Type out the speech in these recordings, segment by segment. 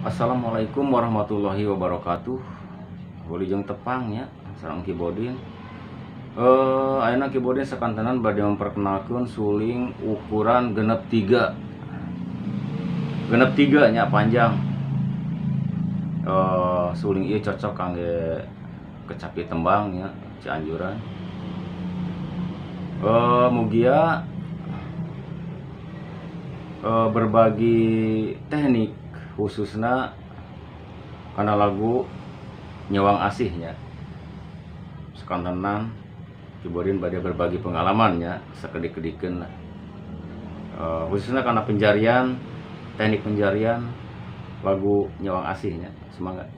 Assalamualaikum warahmatullahi wabarakatuh. Wilujeng tepangnya sareng Kibodin. Ayeuna Kibodin sakantenan bade memperkenalkan suling ukuran genep 3. Genep 3 nya panjang. Suling ieu cocok kangge kecapi tembang nya Cianjuran. Mugia berbagi teknik khususnya karena lagu nyewang asihnya sekantenan Kibodin bade berbagi pengalamannya sakedik-kedikeun khususnya karena penjarian teknik penjarian lagu nyewang asihnya. Semangat.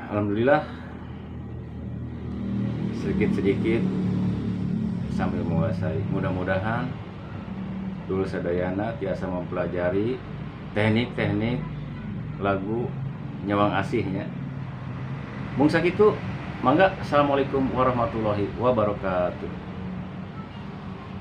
Alhamdulillah sedikit-sedikit sambil menguasai. Mudah-mudahan dulu sadayana tiasa mempelajari teknik-teknik lagu nyewang asihnya. Mung sakitu mangga. Assalamualaikum warahmatullahi wabarakatuh.